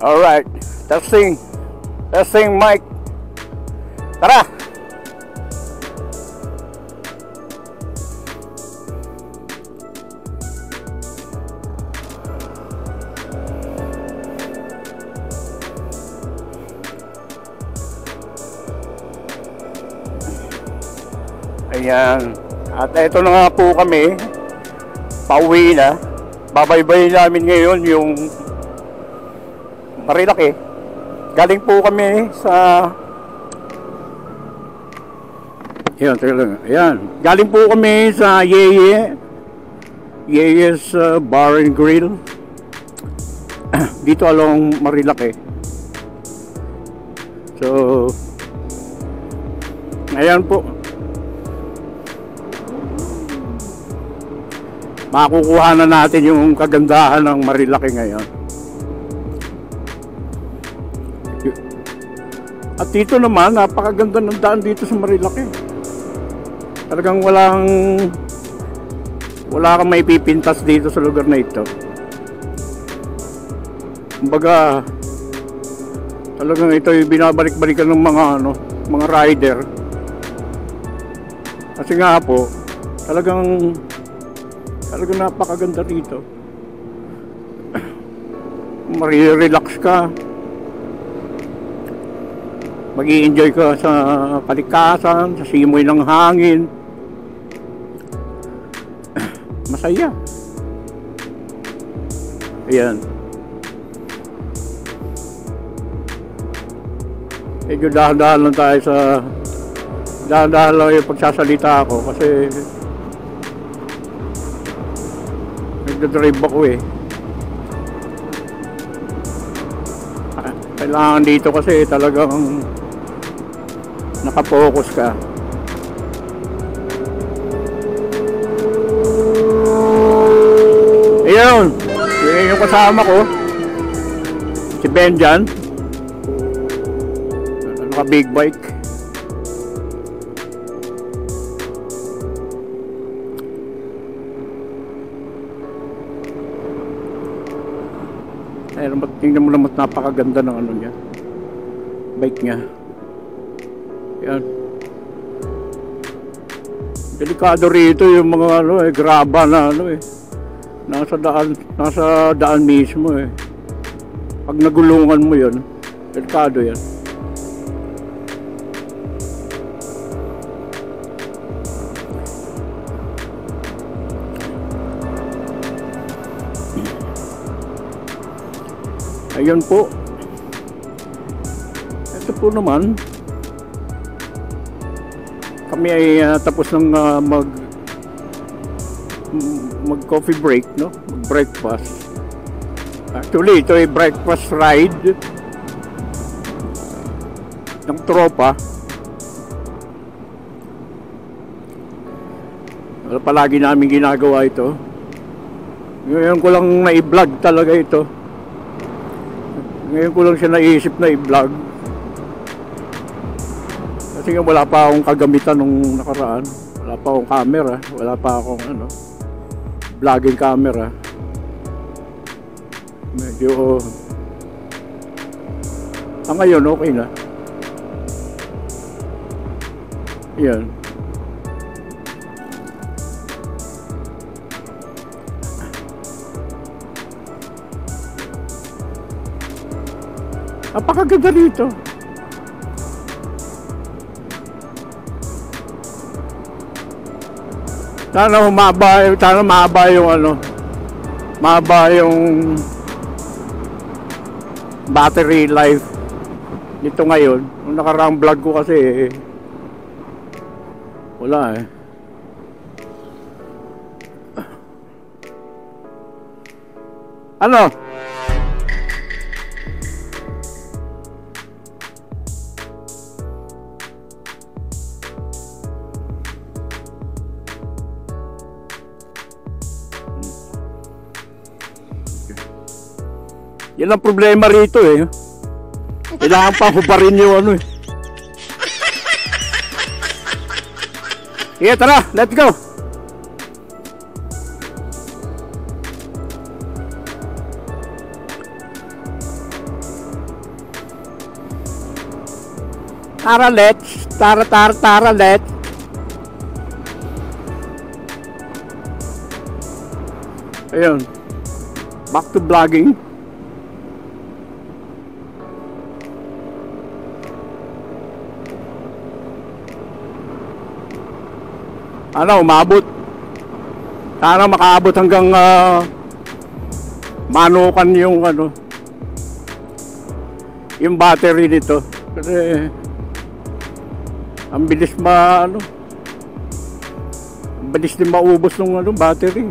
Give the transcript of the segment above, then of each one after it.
Alright, testing. Testing mic. Tara! Ayan. At ito na nga po kami. Pauwi na. Babaybayin namin ngayon yung Marilaki. Galing po kami sa Ayan. Galing po kami sa Yeye's Bar and Grill. Dito along Marilaki. So ayan po. Makukuha na natin yung kagandahan ng Marilaki ngayon. At dito naman, napakaganda ng daan dito sa Marilaki. Talagang wala kang may pipintas dito sa lugar na ito. Kumbaga, talagang ito yung binabalik-balikan ng mga rider. Kasi nga po, talagang napakaganda dito. Marirelax ka. Mag-i-enjoy ka sa kalikasan, sa simoy ng hangin. Masaya. Ayan. Medyo dahan-dahan lang tayo dahan-dahan lang yung pagsasalita ako kasi nagdadrive ako eh. Kailangan dito kasi talagang nakapokus ka. Ayun, yun yung kasama ko, si Benjan, naka big bike. Ayun, tingnan mo naman, napakaganda ng niya, bike niya. Yan. Delikado rito yung mga graba na nasa daan mismo eh. Pag nagulungan mo yun, delikado yan. Ayun po. Ito po naman, kami ay tapos ng mag coffee break, no? Mag breakfast. Actually, ito ay breakfast ride ng tropa. Palagi namin ginagawa ito. Ngayon ko lang na-i-vlog talaga ito. Ngayon ko lang siya naisip na i-vlog. Kasi wala pa akong kagamitan nung nakaraan. Wala pa akong camera. Wala pa akong vlogging camera. Medyo ngayon okay na. Yan. Napakaganda dito. Sana mahaba yung mahaba yung battery life nito ngayon. Nung nakaraang vlog ko kasi wala eh. Ano? Yan ang problema rito eh. Kailangan pa hubarin yung eh. Sige, tara, let's go. Tara, let's. Tara, let's. Ayun. Back to vlogging. Ano, umabot. Sana makaabot hanggang Manukan yung ano, yung battery nito. Kasi ang bilis ang bilis din maubos ng ano, battery.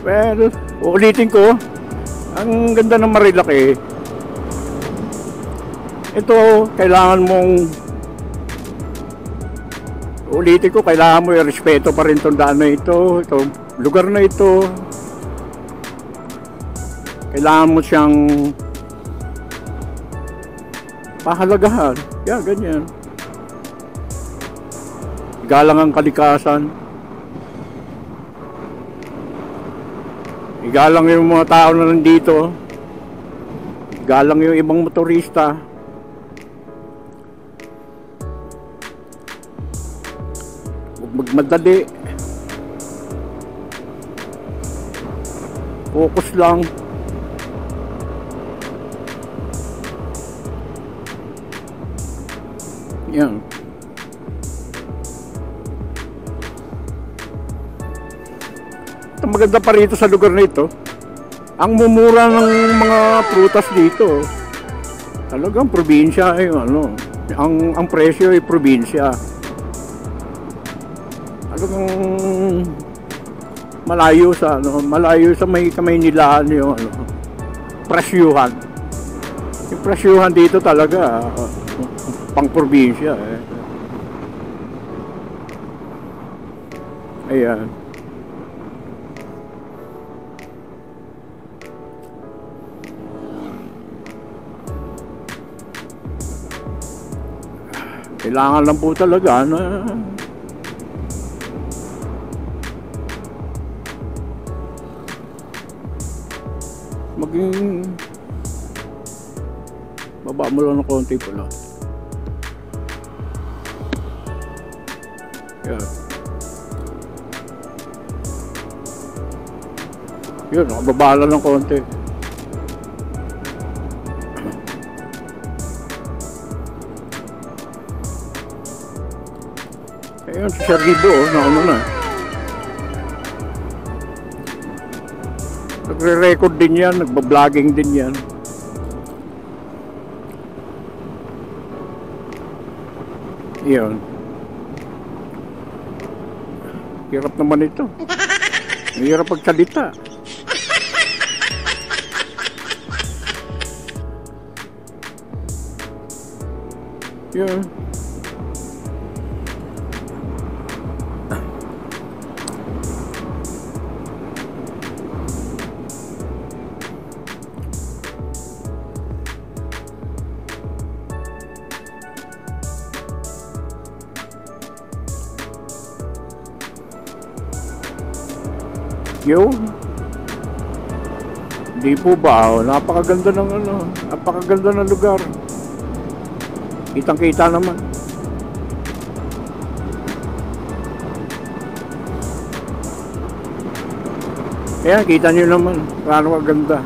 Well, ulitin ko, ang ganda ng Marilaki. Ito, kailangan mong ulitin ko, kailangan mo i-respeto pa rin itong daan na ito, itong lugar na ito. Kailangan mo siyang pahalagahan. Yeah, ganyan. Igalang ang kalikasan. Igalang yung mga tao na nandito. Igalang yung ibang motorista. Huwag magmadali. Focus lang. Yan. Ang maganda pa rito sa lugar na ito, ang mumura ng mga prutas dito. Talagang probinsya ay ano, ang presyo ay probinsya. Talagang malayo sa may Kamaynilaan yung ano, presyuhan. Yung presyuhan dito talaga pang probinsya eh. Ayan. Kailangan lang po talaga na maging baba mo lang ng konti pala. Yan. Yun, nakababa lang ng konti. Ayun, si Sir Guido, nauna na. Nagre-record din yan, nagba-vlogging din yan. Yun. Hirap naman ito. Hirap pagsalita. Yun. Yun. Di po ba? Oh, napakaganda ng ano, napakaganda ng lugar. Kitang-kita naman. Kaya kita nyo naman, paano kaganda.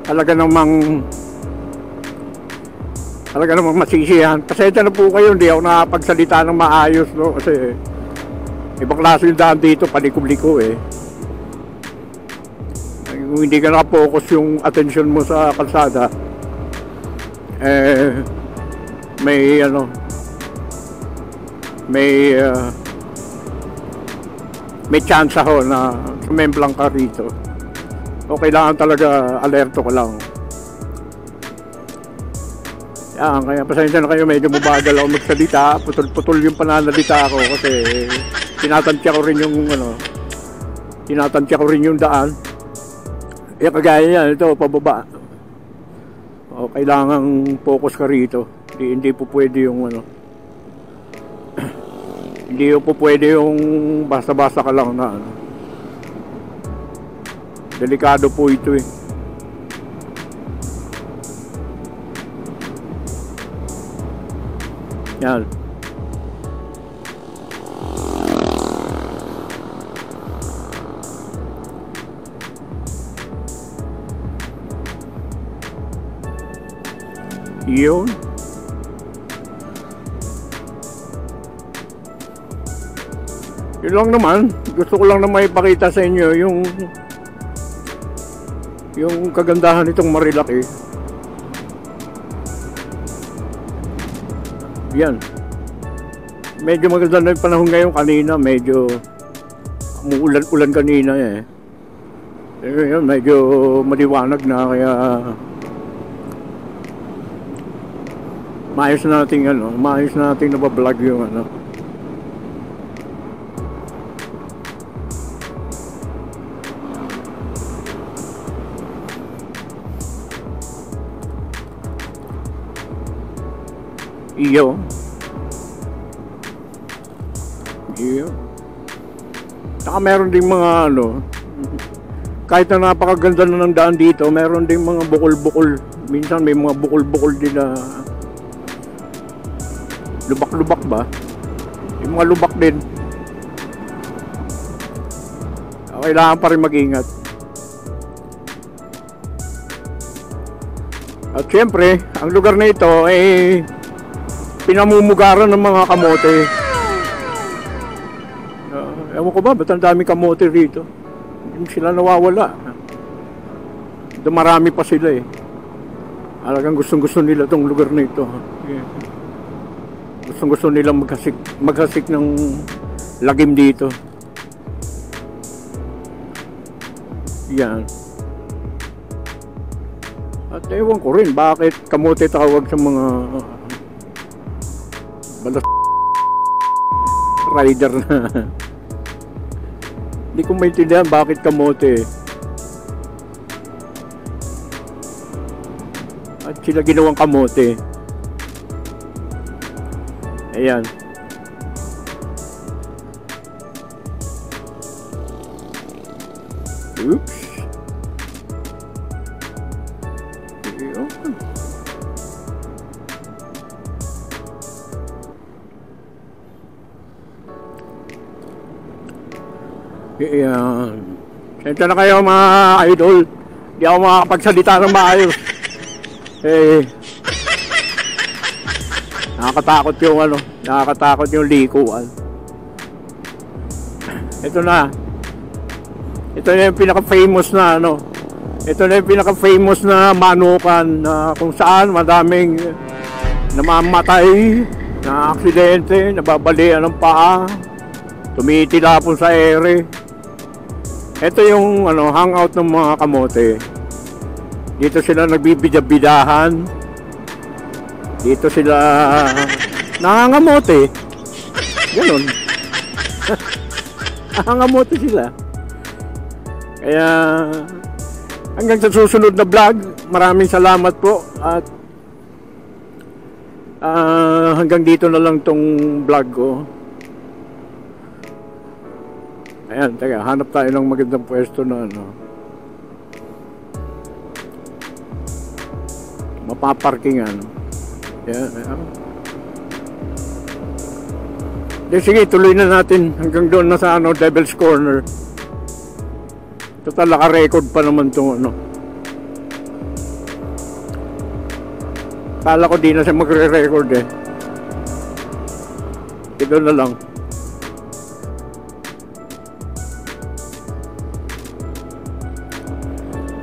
Talaga namang masisiyahan. Pasensya na po kayo, hindi ako nakapagsalita ng maayos, no? Kasi ibang klase yung daan dito, paliko-liko eh. Kung hindi ka nakapokus yung attention mo sa kalsada, may chance ho na sumemplang ka rito. O kailangan talaga alerto ka lang. Yan, kaya pasensya na kayo, medyo mabagal ako magsalita. Putol-putol yung pananalita ko kasi tinatansya ko rin yung daan. Kaya kagaya yan, ito pababa. O kailangan focus ka rito. Hindi po pwede yung ano. Hindi po pwede yung basta-basta ka lang na ano. Delikado po ito eh. Yan. Yun. Yun lang naman. Gusto ko lang na maipakita sa inyo yung kagandahan nitong Marilaki. Yan. Medyo maganda na yung panahon ngayon. Kanina medyo umuulan-ulan kanina eh. Ngayon medyo maliwanag na, kaya maayos nating nabablog yung ano. Iyo. Saka meron ding mga ano, kahit na napakaganda na ng daan dito, meron ding mga bukol-bukol. Minsan may mga bukol-bukol din na lubak-lubak ba? Yung mga lubak din. Kailangan pa rin mag-ingat. At syempre, ang lugar na ito ay pinamumugaran ng mga kamote. Ewan ko ba, ba't ang daming kamote rito? Hindi sila nawawala. Marami pa sila eh. Alagang gustong-gusto nila itong lugar na ito. Gustong-gusto nila maghasik ng lagim dito. Yan. At ewan ko rin bakit kamote tawag sa mga balas rider na. Hindi ko maintindihan bakit kamote. At sila ginawang kamote. Ayan. Oops. Ayan. Sensya na kayo mga idol. Hindi ako makakapagsalita ng maayos. Nakakatakot yung likuan. Ito na yung pinaka-famous na ano. Ito na yung pinaka-famous na manukan na kung saan madaming namamatay, na aksidente, nababalian ng paa, tumitilapon sa ere. Ito yung ano, hangout ng mga kamote. Dito sila nagbibidya-bidahan. Dito sila nangangamote. Ganun. Nangangamote sila. Kaya hanggang sa susunod na vlog, maraming salamat po. At hanggang dito na lang tong vlog ko. Ayan, teka, hanap tayo ng magandang pwesto na ano. Mapaparkingan. Ayan. Sige, tuloy na natin hanggang doon na sa ano, Devil's Corner. Total, naka-record pa naman itong ano. Kala ko di na siya magre-record eh. Ito na lang.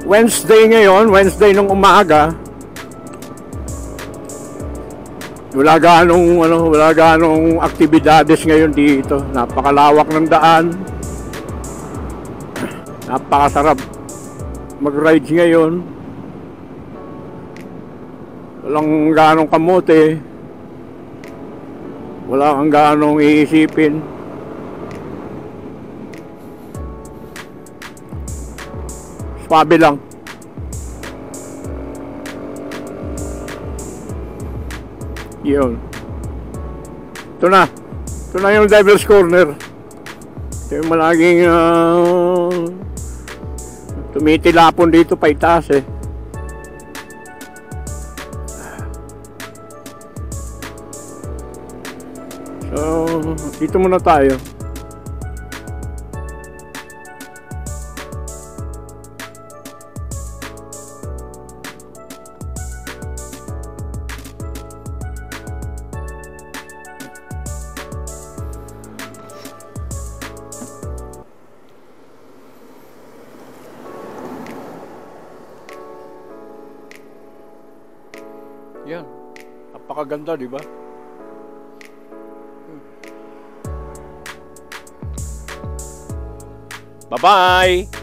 Wednesday ngayon, Wednesday ng umaga. Wala ganong aktibidades ngayon dito. Napakalawak ng daan. Napakasarap mag-ride ngayon. Walang ganong kamote. Wala kang ganong iisipin. Swabe lang. Yun. Ito na. Ito na yung Devil's Corner. Ito yung malaging tumitilapon dito pa itaas eh. So, dito muna tayo. Yan. Napakaganda, di ba? Bye-bye!